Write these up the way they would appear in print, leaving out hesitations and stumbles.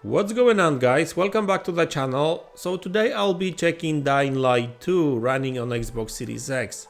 What's going on, guys? Welcome back to the channel. So today I'll be checking Dying Light 2 running on Xbox Series X.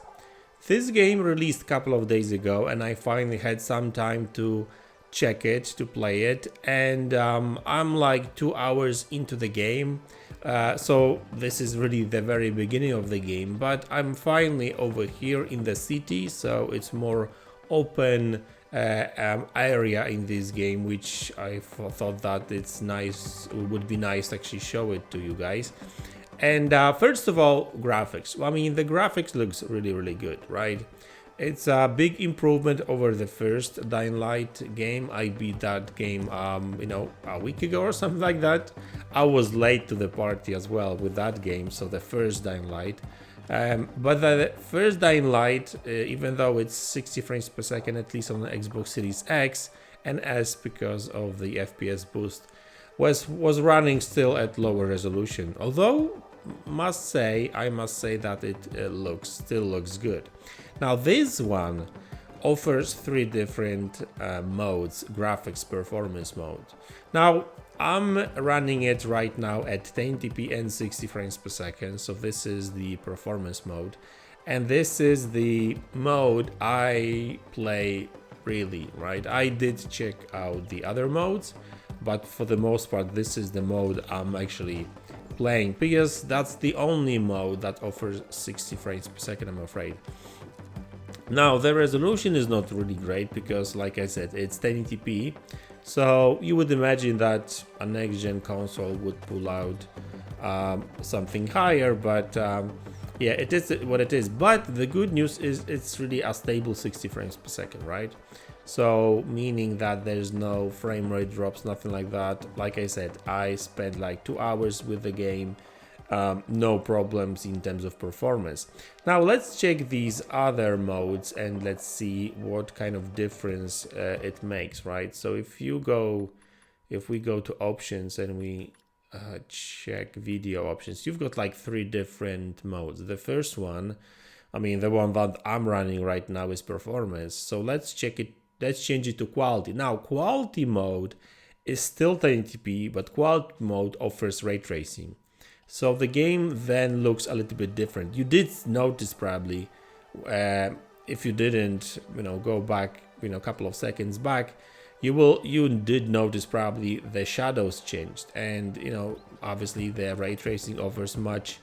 This game released a couple of days ago and I finally had some time to check it, to play it, and I'm like 2 hours into the game. So this is really the very beginning of the game, but I'm finally over here in the city, so it's more open area in this game, which I thought that it's nice, it would be nice to actually show it to you guys. And first of all, graphics. I mean, the graphics looks really good, right? It's a big improvement over the first Dying Light game. I beat that game, a week ago or something like that. I was late to the party as well with that game, so the first Dying Light. But the first Dying Light, even though it's 60 frames per second, at least on the Xbox Series X and S because of the FPS boost, was running still at lower resolution. Although, I must say that it still looks good. Now this one offers 3 different modes, graphics performance mode. Now I'm running it right now at 1080p and 60 frames per second, so this is the performance mode, and this is the mode I play really, right? I did check out the other modes, but for the most part this is the mode I'm actually playing because that's the only mode that offers 60 frames per second, I'm afraid. Now the resolution is not really great because, like I said, it's 1080p, so you would imagine that a next-gen console would pull out something higher, but yeah, it is what it is. But the good news is it's really a stable 60 frames per second, right? So meaning that there's no frame rate drops, nothing like that. Like I said, I spent like 2 hours with the game. No problems in terms of performance. Now let's check these other modes and let's see what kind of difference it makes, right? So if we go to options and we check video options, you've got like 3 different modes. The first one, I mean the one that I'm running right now, is performance. So let's check it. Let's change it to quality. Now quality mode is still 1080p, but quality mode offers ray tracing. So the game then looks a little bit different. You did notice probably, if you didn't, go back, a couple of seconds back, you did notice probably the shadows changed, and obviously the ray tracing offers much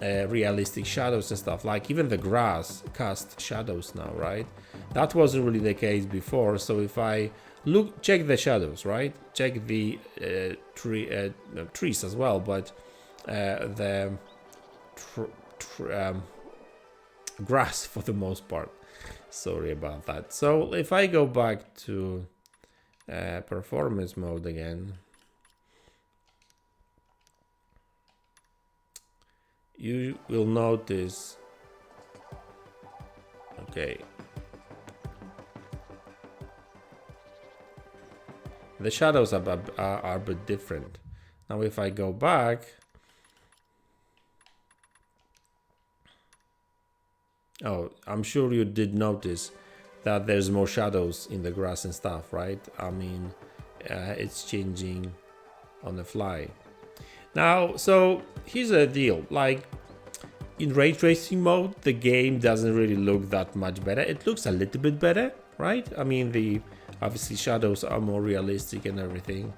realistic shadows and stuff. Like even the grass cast shadows now, right? That wasn't really the case before. So if I check the shadows, right? Check the trees as well, but the grass for the most part. Sorry about that. So if I go back to performance mode again, you will notice, okay, the shadows are a bit different. Now if I go back, oh, I'm sure you did notice that there's more shadows in the grass and stuff, right? I mean, it's changing on the fly. Now, so here's the deal. Like in ray tracing mode, the game doesn't really look that much better. It looks a little bit better, right? I mean, the obviously shadows are more realistic and everything,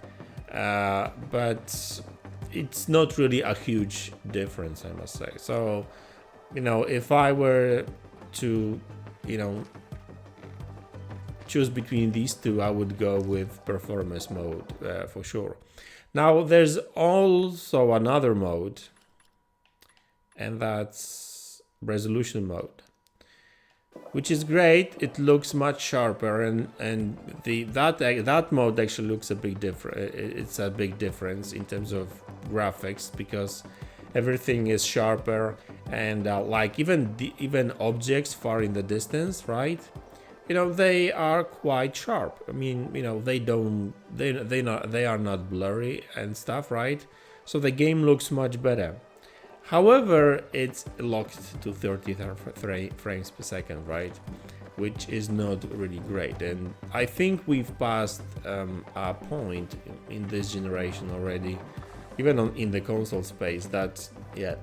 but it's not really a huge difference, I must say. So if I were to, choose between these two, I would go with performance mode for sure. Now, there's also another mode, and that's resolution mode, which is great. It looks much sharper, and that mode actually looks a big different. It's a big difference in terms of graphics because everything is sharper, and like even objects far in the distance, right? They are quite sharp. I mean, they are not blurry and stuff, right? So the game looks much better. However, it's locked to 30 frames per second, right? which is not really great. And I think we've passed a point in this generation already, even in the console space, that yeah,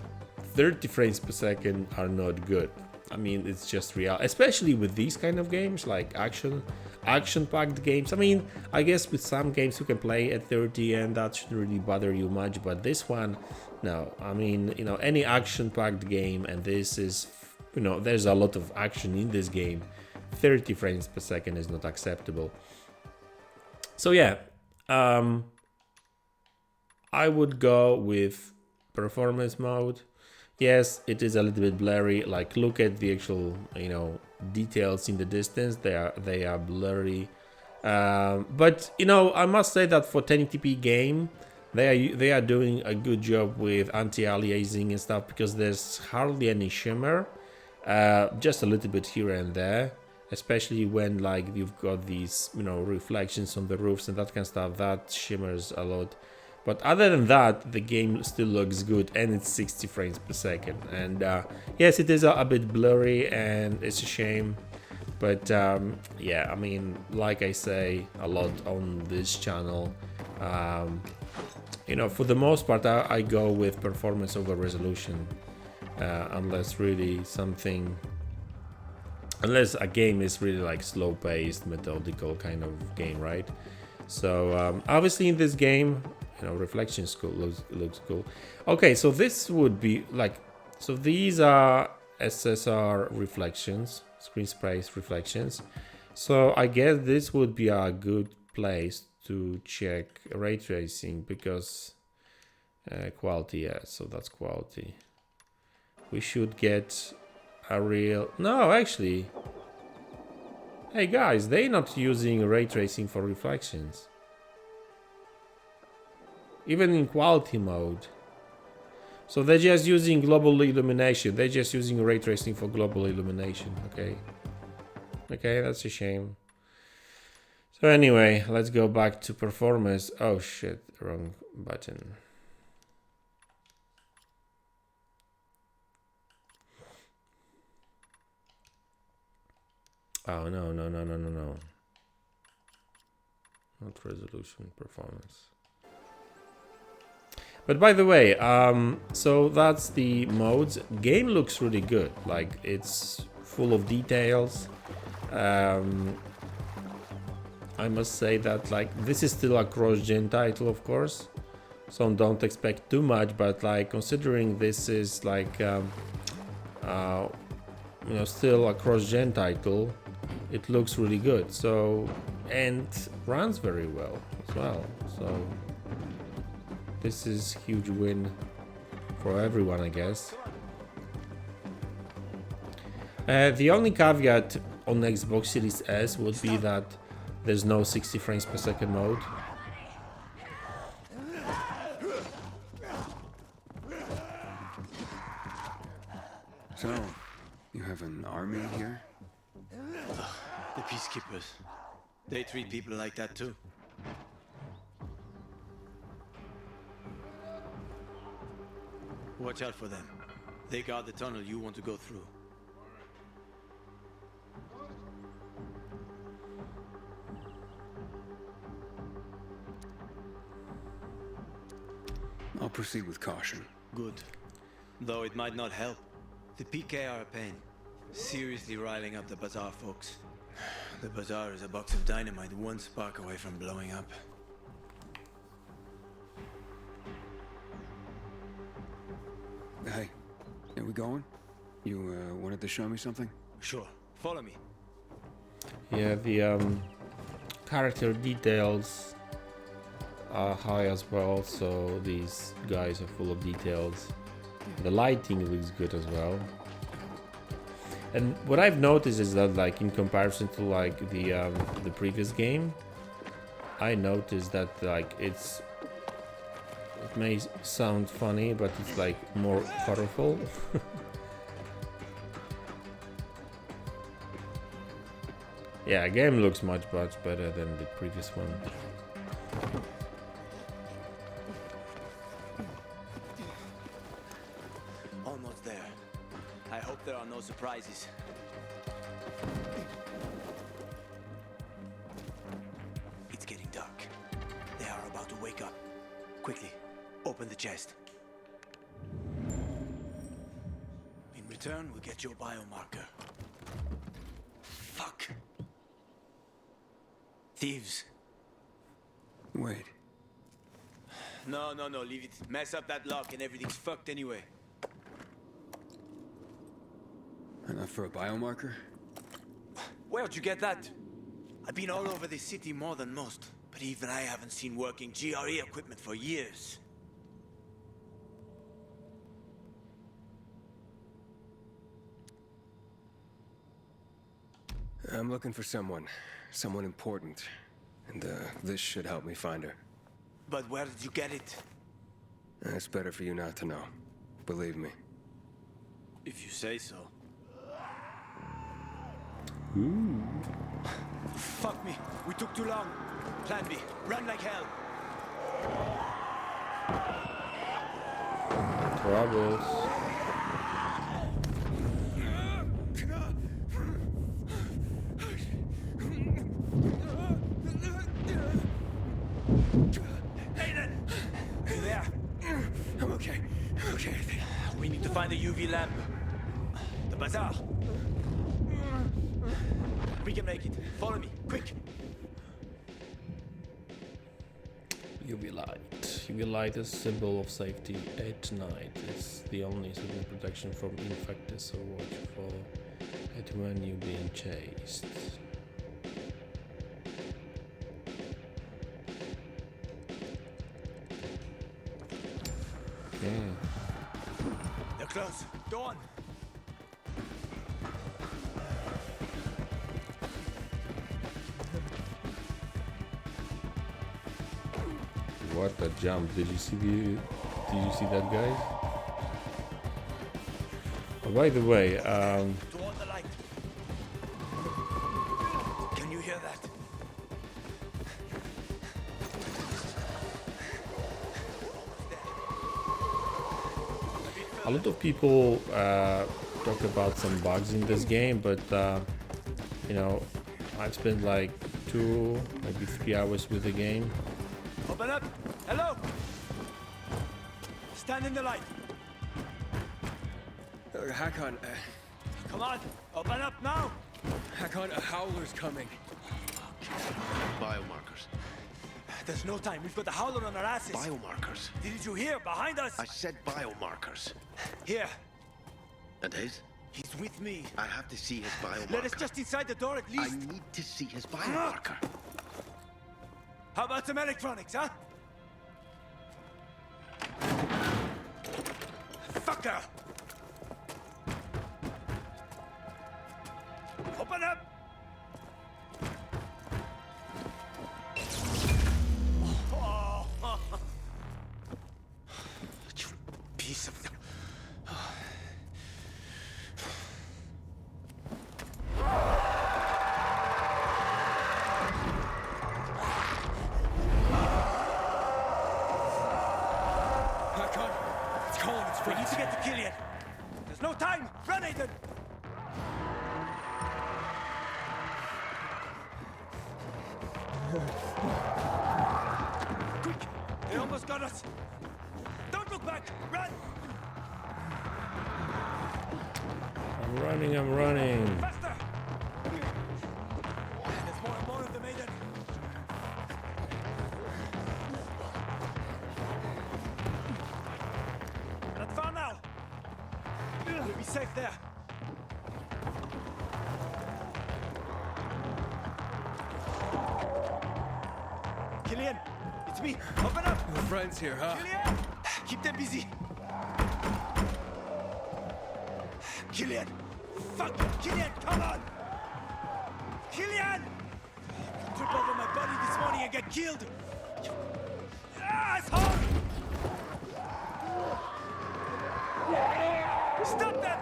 30 frames per second are not good. I mean, it's just real, especially with these kind of games, like action-packed games. I mean, I guess with some games you can play at 30 and that shouldn't really bother you much, but this one, no. I mean, you know, any action-packed game, and this is, you know, there's a lot of action in this game, 30 frames per second is not acceptable. So yeah, I would go with performance mode. Yes, it is a little bit blurry. Like, look at the actual, you know, details in the distance. They are blurry. But you know, I must say that for 1080p game, they are doing a good job with anti-aliasing and stuff, because there's hardly any shimmer, just a little bit here and there. Especially when like you've got these, you know, reflections on the roofs and that kind of stuff, that shimmers a lot. But other than that, the game still looks good, and it's 60 frames per second. And yes, it is a bit blurry, and it's a shame. But yeah, I mean, like I say a lot on this channel, you know, for the most part, I go with performance over resolution, unless really something, unless a game is really like slow-paced, methodical kind of game, right? So obviously in this game, you know, reflections cool, looks cool. Okay, so this would be like, so these are SSR reflections, screen space reflections. So I guess this would be a good place to check ray tracing, because quality, yeah, so that's quality. We should get a real, no, actually, hey guys, they're not using ray tracing for reflections. Even in quality mode. So they're just using global illumination. They're just using ray tracing for global illumination, okay? Okay, that's a shame. So anyway, let's go back to performance. Oh shit, wrong button. Oh no. Not resolution, performance. But by the way, so that's the modes. Game looks really good. Like, it's full of details. I must say that, like, this is still a cross-gen title, of course. So don't expect too much, but like, considering this is like, you know, still a cross-gen title, it looks really good. So, and runs very well as well. So this is a huge win for everyone, I guess. The only caveat on Xbox Series S would be that there's no 60 frames per second mode. So, you have an army here? The peacekeepers. They treat people like that too. Watch out for them. They guard the tunnel you want to go through. I'll proceed with caution. Good. Though it might not help. The PK are a pain. Seriously riling up the Bazaar folks. The Bazaar is a box of dynamite one spark away from blowing up. Hey, are we going? You wanted to show me something? Sure. Follow me. Yeah, the character details are high as well, so these guys are full of details. The lighting looks good as well. And what I've noticed is that, like, in comparison to like the previous game, I noticed that like it may sound funny, but it's like more colorful. Yeah, game looks much better than the previous one. Almost there. I hope there are no surprises. quickly, open the chest. In return, we'll get your biomarker. Fuck. Thieves. Wait. No, leave it. Mess up that lock and everything's fucked anyway. Enough for a biomarker? Where'd you get that? I've been all over this city more than most, but even I haven't seen working GRE equipment for years. I'm looking for someone important. And, this should help me find her. But where did you get it? It's better for you not to know. Believe me. If you say so. Fuck me. We took too long. Plan B. Run like hell. Troubles. Aiden! You there? I'm okay. I'm okay, I think. We need to find a UV lamp. The bazaar. We can make it. Follow me, quick. UV light. UV light is symbol of safety at night. It's the only signal protection from infected, so watch for it when you're being chased. Okay. They're close. Go on. What a jump! Did you see that, guys? Oh, by the way, Toward the light. Can you hear that? a lot of people talk about some bugs in this game, but you know, I've spent like 2, maybe 3 hours with the game. Open up. Hello. Stand in the light. Hakon, Come on. Open up now. Hakon, a howler's coming. Biomarkers. There's no time. We've got the howler on our asses. Biomarkers. Didn't you hear? Behind us. I said biomarkers. Here. And his? He's with me. I have to see his biomarker. Let us just inside the door at I least. need to see his biomarker. How about some electronics, huh? Fucker! Open up! Oh. You piece of... Hakon, it's calling its We friends. need to get to Killian. There's no time. Run, Ethan. Quick! They almost got us. Don't look back. Run. I'm running. Faster. There's more and more of them, Aiden. Not far now. We'll be safe there. Killian, it's me. Open up. We're friends here, huh? Killian! Keep them busy. Killian! Fuck! Killian, come on! Killian! You trip over my body this morning and get killed! You asshole! Stop them!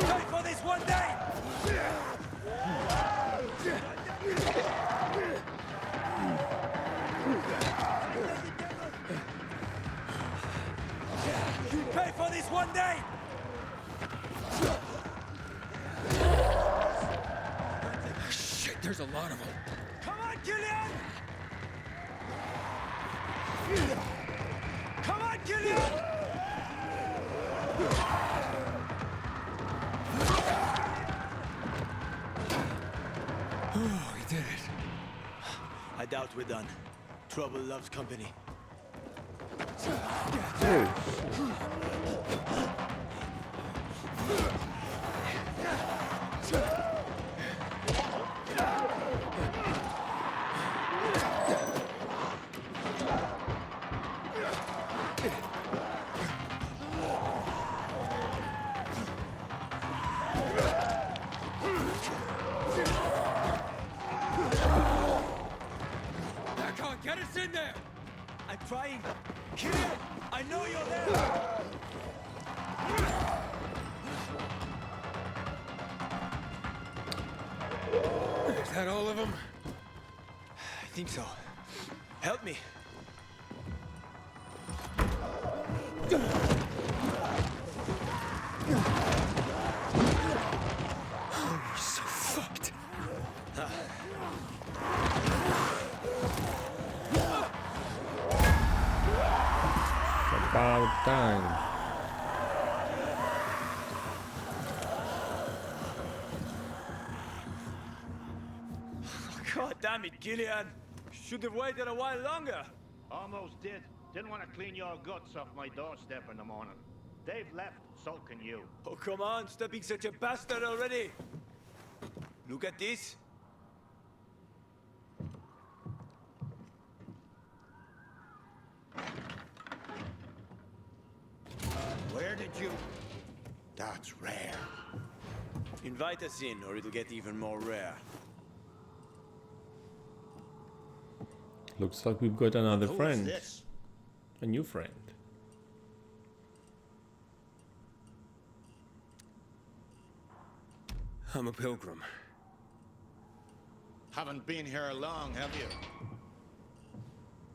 Die for this one day! Pay for this one day! Shit, there's a lot of them. Come on, Killian! did it. I doubt we're done. Trouble loves company. Dude. Hakon, get us in there! I'm trying. Killian, I know you're there. Is that all of them? I think so. Help me. We're so fucked. About time. God damn it, Killian. Should have waited a while longer. Almost did. Didn't want to clean your guts off my doorstep in the morning. They've left, so can you. Oh, come on. Stop being such a bastard already. Look at this. Where did you... That's rare. Invite us in, or it'll get even more rare. Looks like we've got another Who is friend. this? A new friend. I'm a pilgrim. Haven't been here long, have you?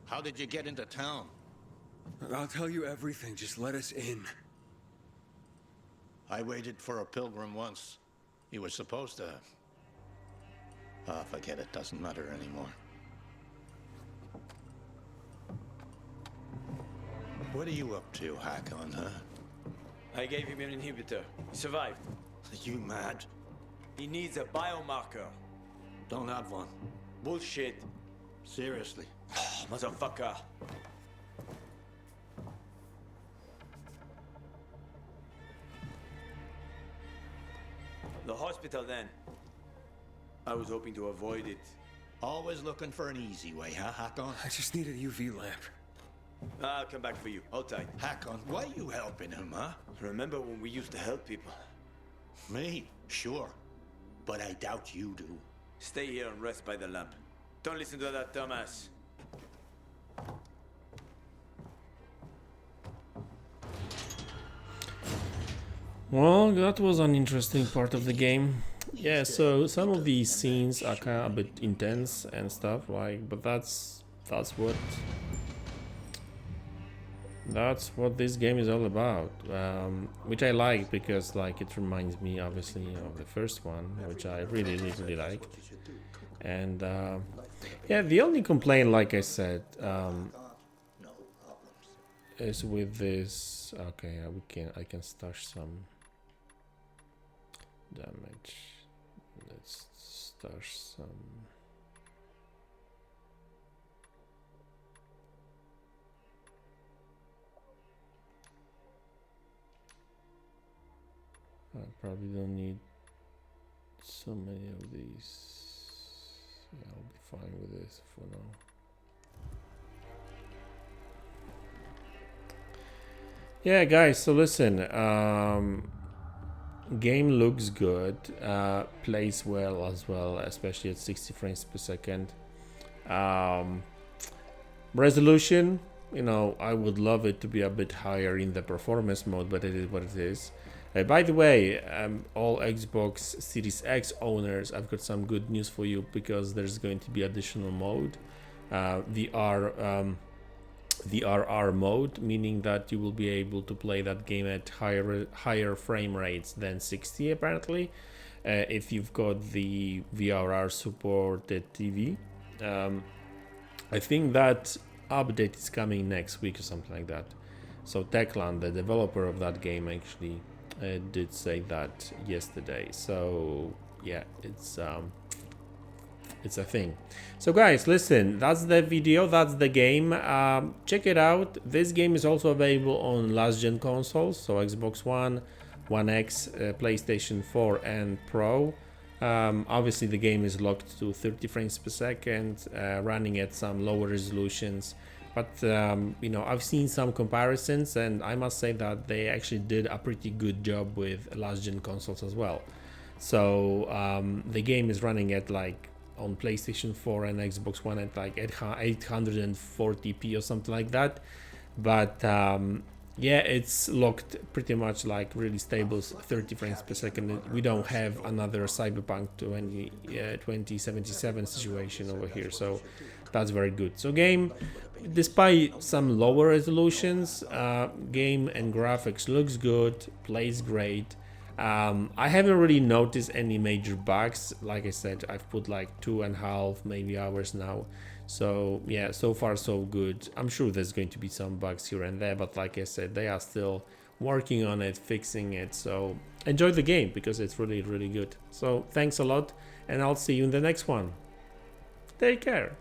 How did you get into town? I'll tell you everything, just let us in. I waited for a pilgrim once. He was supposed to... Ah, forget it, doesn't matter anymore. What are you up to, Hakon, huh? I gave him an inhibitor. He survived. Are you mad? He needs a biomarker. Don't have one. Bullshit. Seriously. Motherfucker. The hospital then. I was hoping to avoid it. Always looking for an easy way, huh, Hakon? I just need a UV lamp. I'll come back for you. Hold tight. Hakon, why you helping him, huh? Remember when we used to help people? Me? Sure. But I doubt you do. Stay here and rest by the lamp. Don't listen to that dumbass. Well, that was an interesting part of the game. Yeah, so some of these scenes are kind of a bit intense and stuff, like, but that's what this game is all about, which I like because like it reminds me obviously of the first one, which I really liked. And yeah, the only complaint, like I said, is with this. Okay, I can stash some damage. Let's stash some. I probably don't need so many of these. Yeah, I'll be fine with this for now. Yeah, guys, so listen, game looks good, plays well as well, especially at 60 frames per second. Resolution, you know, I would love it to be a bit higher in the performance mode, but it is what it is. By the way, all Xbox Series X owners, I've got some good news for you because there's going to be additional mode, the RR mode, meaning that you will be able to play that game at higher frame rates than 60 apparently, if you've got the VRR supported TV. I think that update is coming next week or something like that. So Techland, the developer of that game, actually did say that yesterday. So yeah, it's a thing. So guys, listen, that's the video, that's the game. Check it out. This game is also available on last gen consoles, so Xbox One, One X, PlayStation 4 and Pro. Obviously the game is locked to 30 frames per second, running at some lower resolutions, but you know, I've seen some comparisons and I must say that they actually did a pretty good job with last gen consoles as well. So the game is running at like on PlayStation 4 and Xbox One at like 840p or something like that, but yeah, it's locked pretty much like really stable 30 frames per second. We don't have another Cyberpunk 2077 situation over here, so that's very good. So game, despite some lower resolutions, game and graphics looks good, plays great. I haven't really noticed any major bugs. Like I said, I've put like 2.5 maybe hours now, so yeah, so far so good. I'm sure there's going to be some bugs here and there, but like I said, they are still working on it, fixing it. So enjoy the game because it's really good. So thanks a lot, and I'll see you in the next one. Take care.